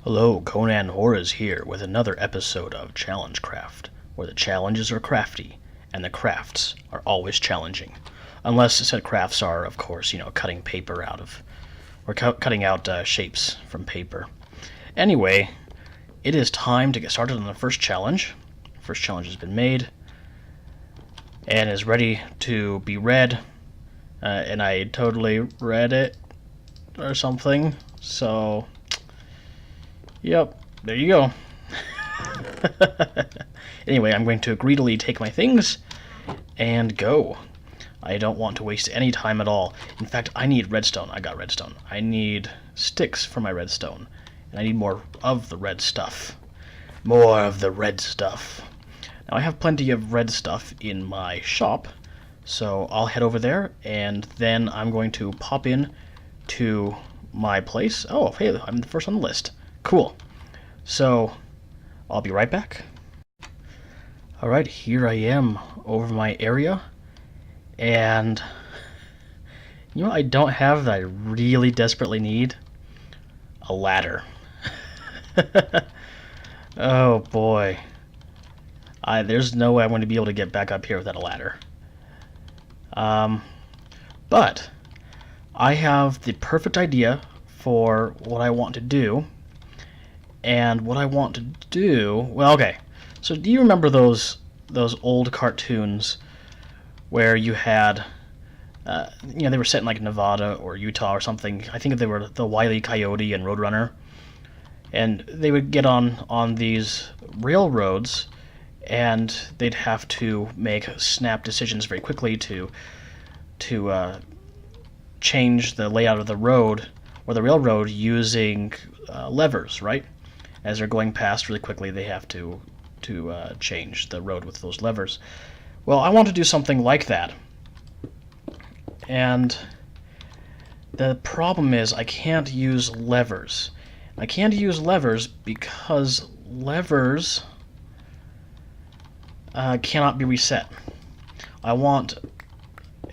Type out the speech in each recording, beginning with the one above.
Hello, Conan Horrors here with another episode of Challenge Craft, where the challenges are crafty and the crafts are always challenging. Unless said crafts are, of course, cutting paper out of, or cutting out shapes from paper. Anyway, it is time to get started on the first challenge. First challenge has been made and is ready to be read, and I totally read it or something, so yep, there you go. Anyway, I'm going to greedily take my things and go. I don't want to waste any time at all. In fact, I need redstone. I got redstone. I need sticks for my redstone. And I need more of the red stuff. More of the red stuff. Now, I have plenty of red stuff in my shop, so I'll head over there, and then I'm going to pop in to my place. Oh, hey, I'm the first on the list. Cool. So, I'll be right back. Alright, here I am over my area. And, you know what I don't have that I really desperately need? A ladder. Oh boy. There's no way I'm going to be able to get back up here without a ladder. But, I have the perfect idea for what I want to do. And what I want to do... Well, okay. So do you remember those old cartoons where you had... they were set in like Nevada or Utah or something. I think they were the Wile E. Coyote and Roadrunner. And they would get on these railroads, and they'd have to make snap decisions very quickly to change the layout of the road or the railroad using levers, right? As they're going past really quickly, they have to change the road with those levers. Well, I want to do something like that. And the problem is I can't use levers. I can't use levers because levers cannot be reset. I want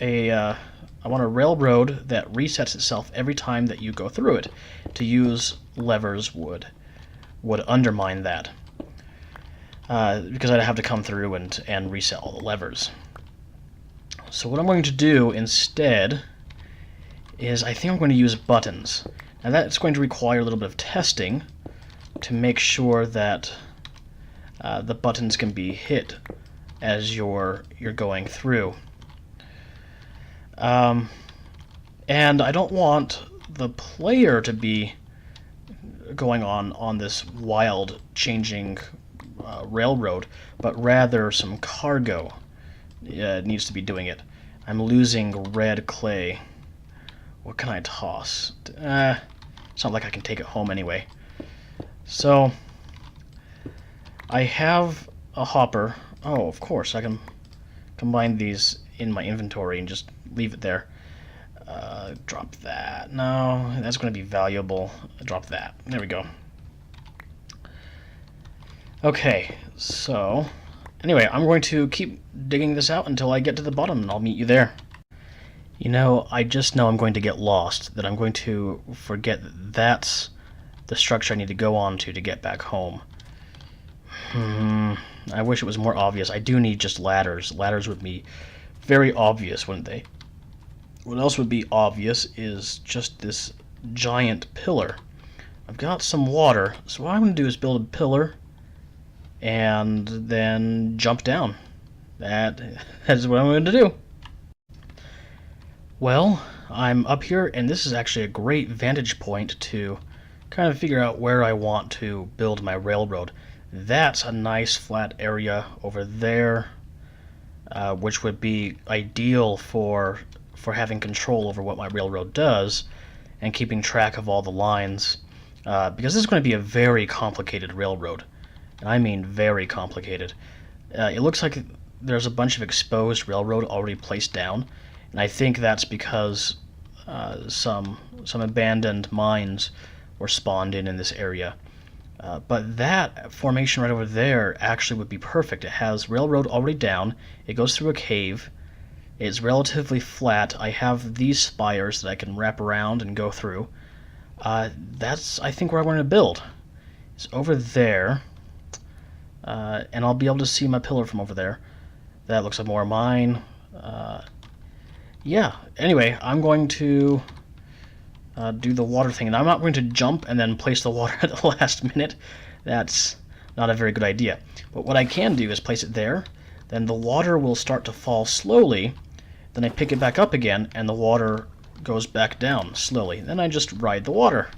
a railroad that resets itself every time that you go through it. To use levers would undermine that, because I'd have to come through and reset all the levers. So what I'm going to do instead is I think I'm going to use buttons. Now that's going to require a little bit of testing to make sure that the buttons can be hit as you're going through. And I don't want the player to be going on this wild changing railroad, but rather some cargo needs to be doing it. I'm losing red clay. What can I toss? It's not like I can take it home anyway. So I have a hopper. Oh, of course, I can combine these in my inventory and just leave it there. Drop that. No, that's going to be valuable. Drop that. There we go. Okay, so anyway, I'm going to keep digging this out until I get to the bottom, and I'll meet you there. You know, I just know I'm going to get lost, that I'm going to forget that that's the structure I need to go on to get back home. I wish it was more obvious. I do need just ladders. Ladders would be very obvious, wouldn't they? What else would be obvious is just this giant pillar. I've got some water, so what I'm going to do is build a pillar and then jump down. That is what I'm going to do. Well, I'm up here, and this is actually a great vantage point to kind of figure out where I want to build my railroad. That's a nice flat area over there, which would be ideal for having control over what my railroad does and keeping track of all the lines, because this is going to be a very complicated railroad, and I mean very complicated. It looks like there's a bunch of exposed railroad already placed down, and I think that's because some abandoned mines were spawned in this area. But that formation right over there actually would be perfect. It has railroad already down, it goes through a cave, it's relatively flat. I have these spires that I can wrap around and go through. That's, I think, where I want to build. is over there, and I'll be able to see my pillar from over there. That looks like more of mine. Yeah, anyway, I'm going to do the water thing, and I'm not going to jump and then place the water at the last minute. That's not a very good idea. But what I can do is place it there, then the water will start to fall slowly, then I pick it back up again, and the water goes back down slowly. Then I just ride the water.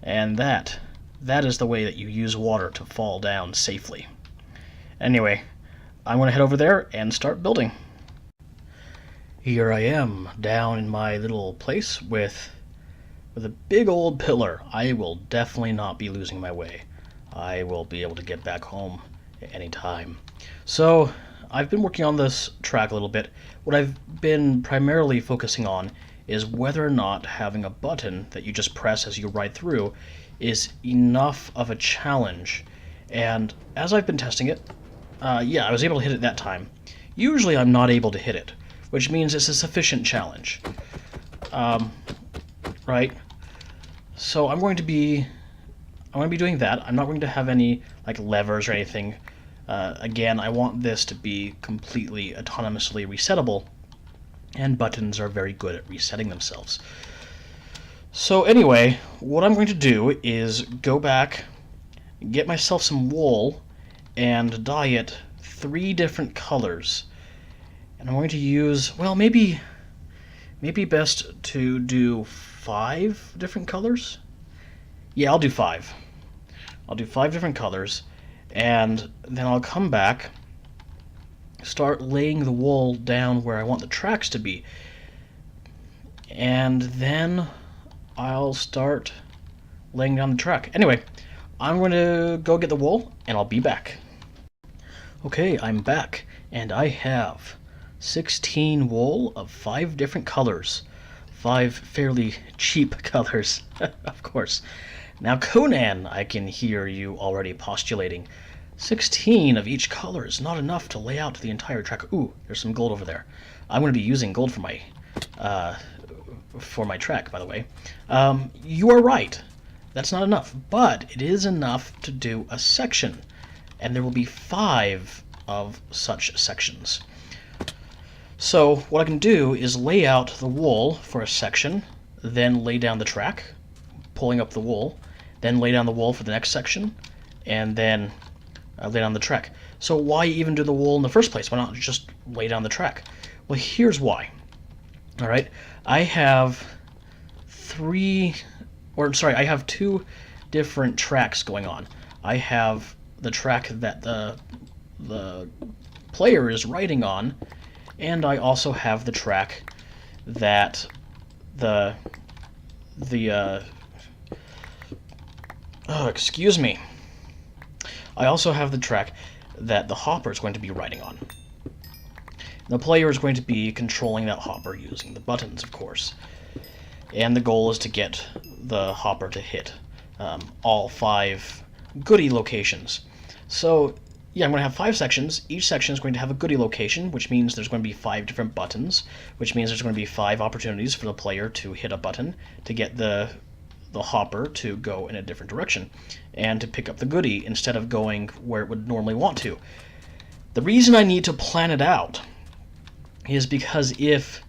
And that is the way that you use water to fall down safely. Anyway, I'm going to head over there and start building. Here I am, down in my little place with a big old pillar. I will definitely not be losing my way. I will be able to get back home at any time. So, I've been working on this track a little bit. What I've been primarily focusing on is whether or not having a button that you just press as you ride through is enough of a challenge. And as I've been testing it, yeah, I was able to hit it that time. Usually I'm not able to hit it, which means it's a sufficient challenge. Right? So I'm going to be doing that. I'm not going to have any like levers or anything. Again, I want this to be completely autonomously resettable, and buttons are very good at resetting themselves. So anyway, what I'm going to do is go back, get myself some wool, and dye it 3 different colors. And I'm going to use, well, maybe best to do 5 different colors? Yeah, I'll do 5. I'll do 5 different colors, and then I'll come back, start laying the wool down where I want the tracks to be, and then I'll start laying down the track. Anyway, I'm going to go get the wool, and I'll be back. Okay, I'm back, and I have 16 wool of 5 different colors. 5 fairly cheap colors, of course. Now, Conan, I can hear you already postulating. 16 of each color is not enough to lay out the entire track. Ooh, there's some gold over there. I'm going to be using gold for my track, by the way. You are right. That's not enough, but it is enough to do a section, and there will be 5 of such sections. So what I can do is lay out the wool for a section, then lay down the track, pulling up the wool, then lay down the wool for the next section, and then lay down the track. So why even do the wool in the first place? Why not just lay down the track? Well, here's why. All right, I have 2 different tracks going on. I have the track that the player is riding on, and I also have the track that excuse me. I also have the track that the hopper is going to be riding on. The player is going to be controlling that hopper using the buttons, of course. And the goal is to get the hopper to hit all 5 goodie locations. So, yeah, I'm going to have 5 sections. Each section is going to have a goodie location, which means there's going to be 5 different buttons, which means there's going to be 5 opportunities for the player to hit a button to get the hopper to go in a different direction and to pick up the goodie instead of going where it would normally want to. The reason I need to plan it out is because if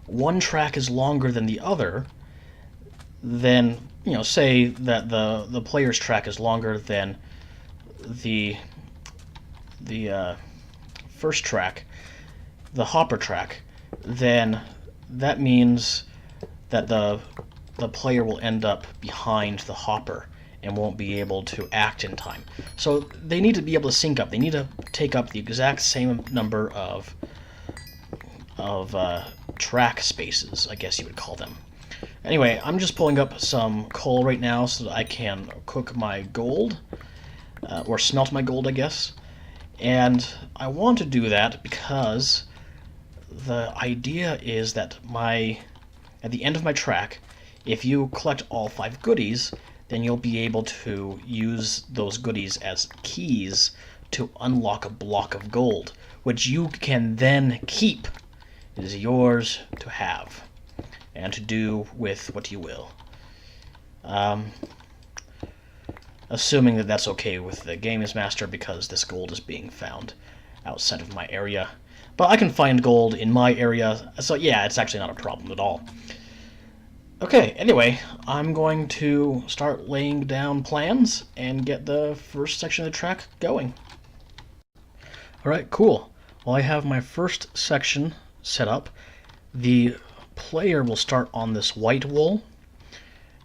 one track is longer than the other, then, say that the player's track is longer than the first track, the hopper track, then that means that the player will end up behind the hopper and won't be able to act in time. So they need to be able to sync up. They need to take up the exact same number of track spaces, I guess you would call them. Anyway, I'm just pulling up some coal right now so that I can cook my gold, or smelt my gold, I guess. And I want to do that because the idea is that at the end of my track, if you collect all 5 goodies, then you'll be able to use those goodies as keys to unlock a block of gold, which you can then keep. It is yours to have and to do with what you will. assuming that that's okay with the Games Master because this gold is being found outside of my area. But I can find gold in my area, so yeah, it's actually not a problem at all. Okay, anyway, I'm going to start laying down plans and get the first section of the track going. Alright, cool. Well, I have my first section set up. The player will start on this white wool,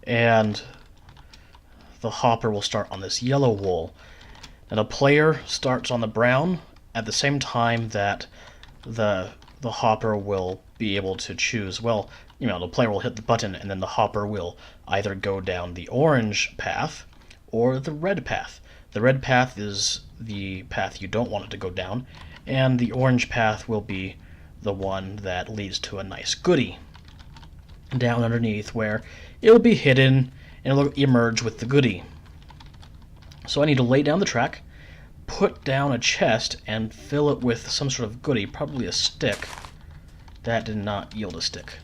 and the hopper will start on this yellow wool. And the player starts on the brown at the same time that the hopper will be able to choose. Well, you know, the player will hit the button and then the hopper will either go down the orange path or the red path. The red path is the path you don't want it to go down, and the orange path will be the one that leads to a nice goodie down underneath where it'll be hidden and it'll emerge with the goodie. So I need to lay down the track, put down a chest, and fill it with some sort of goodie, probably a stick. That did not yield a stick.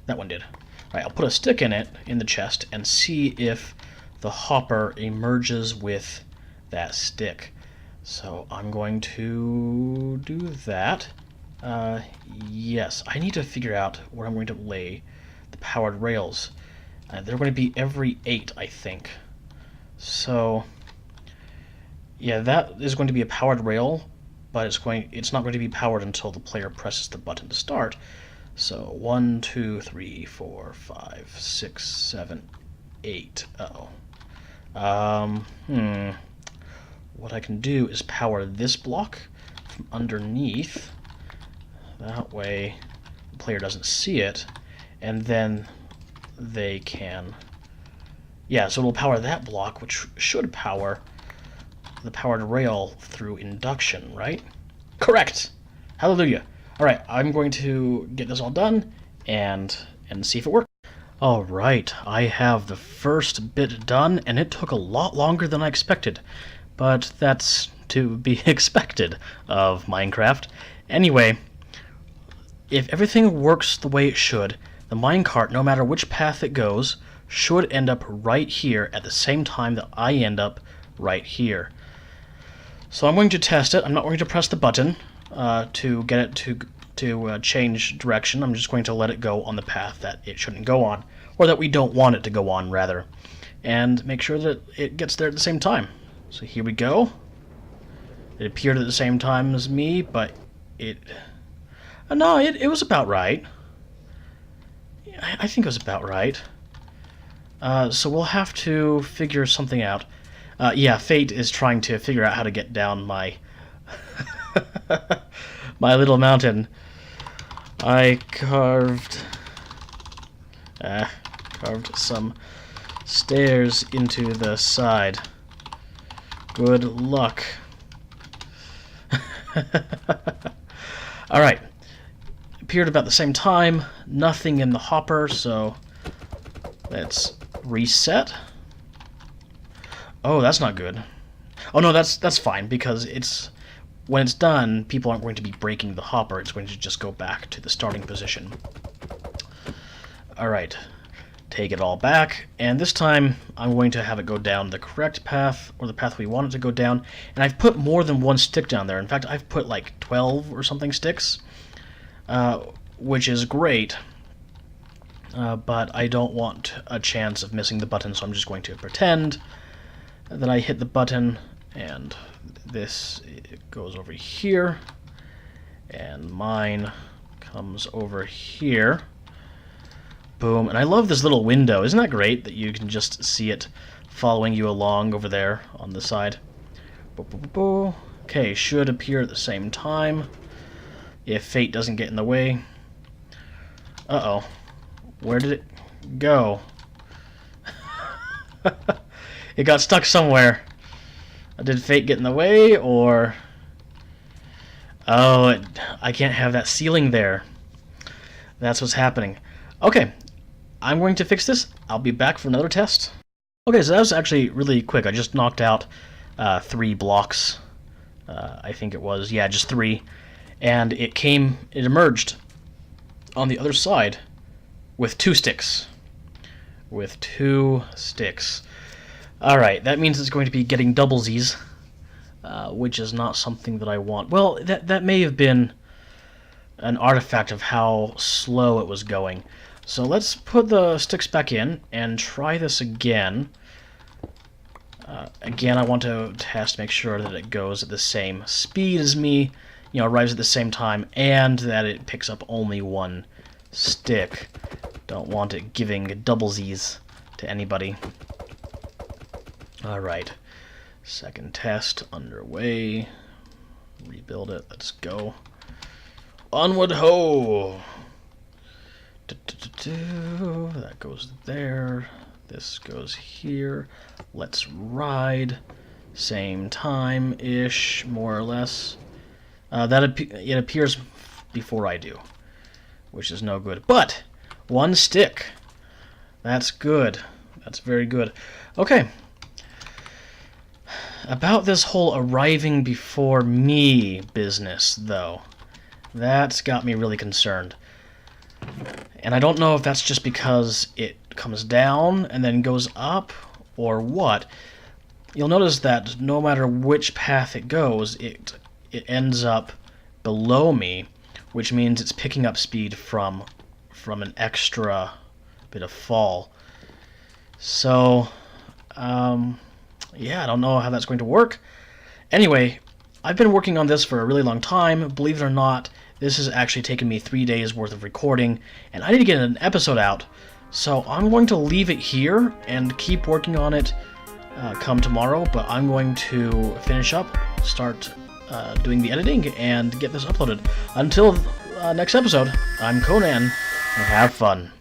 That one did. Alright, I'll put a stick in it, in the chest, and see if the hopper emerges with that stick. So I'm going to do that. Yes, I need to figure out where I'm going to lay the powered rails. They're going to be every 8, I think. So, yeah, that is going to be a powered rail, but it's not going to be powered until the player presses the button to start. So 1, 2, 3, 4, 5, 6, 7, 8. What I can do is power this block from underneath. That way the player doesn't see it, and then they can... Yeah, so it'll power that block, which should power the powered rail through induction, right? Correct! Hallelujah! Alright, I'm going to get this all done and see if it works. Alright, I have the first bit done, and it took a lot longer than I expected. But that's to be expected of Minecraft. Anyway, if everything works the way it should, the minecart, no matter which path it goes, should end up right here at the same time that I end up right here. So I'm going to test it. I'm not going to press the button to get it to change direction. I'm just going to let it go on the path that it shouldn't go on, or that we don't want it to go on, rather, and make sure that it gets there at the same time. So here we go. It appeared at the same time as me, but it... no, it was about right. I think it was about right. So we'll have to figure something out. Yeah, Fate is trying to figure out how to get down my my little mountain. I carved some stairs into the side. Good luck. Alright. Appeared about the same time. Nothing in the hopper, so let's reset. Oh, that's not good. Oh no, that's fine, because when it's done, people aren't going to be breaking the hopper. It's going to just go back to the starting position. Alright. Take it all back, and this time I'm going to have it go down the correct path, or the path we want it to go down, and I've put more than one stick down there. In fact, I've put like 12 or something sticks, which is great, but I don't want a chance of missing the button, so I'm just going to pretend that I hit the button, and this goes over here, and mine comes over here. Boom. And I love this little window. Isn't that great that you can just see it following you along over there on the side? Okay, should appear at the same time if Fate doesn't get in the way. Uh-oh. Where did it go? It got stuck somewhere. Did Fate get in the way, or... Oh, I can't have that ceiling there. That's what's happening. Okay. I'm going to fix this. I'll be back for another test. Okay, so that was actually really quick. I just knocked out 3 blocks. I think it was. Yeah, just 3. And it emerged on the other side with 2 sticks. With 2 sticks. Alright, that means it's going to be getting doublesies, which is not something that I want. Well, that may have been an artifact of how slow it was going. So let's put the sticks back in and try this again. Again, I want to test, make sure that it goes at the same speed as me, arrives at the same time, and that it picks up only one stick. Don't want it giving doublesies to anybody. Alright, second test underway. Rebuild it, let's go. Onward ho! That goes there. This goes here. Let's ride. Same time-ish, more or less. It appears before I do, which is no good. But one stick. That's good. That's very good. Okay. About this whole arriving before me business, though. That's got me really concerned. And I don't know if that's just because it comes down and then goes up, or what. You'll notice that no matter which path it goes, it ends up below me, which means it's picking up speed from an extra bit of fall. So, yeah, I don't know how that's going to work. Anyway, I've been working on this for a really long time. Believe it or not, this has actually taken me 3 days worth of recording, and I need to get an episode out. So I'm going to leave it here and keep working on it come tomorrow, but I'm going to finish up, start doing the editing, and get this uploaded. Until next episode, I'm Conan, and have fun.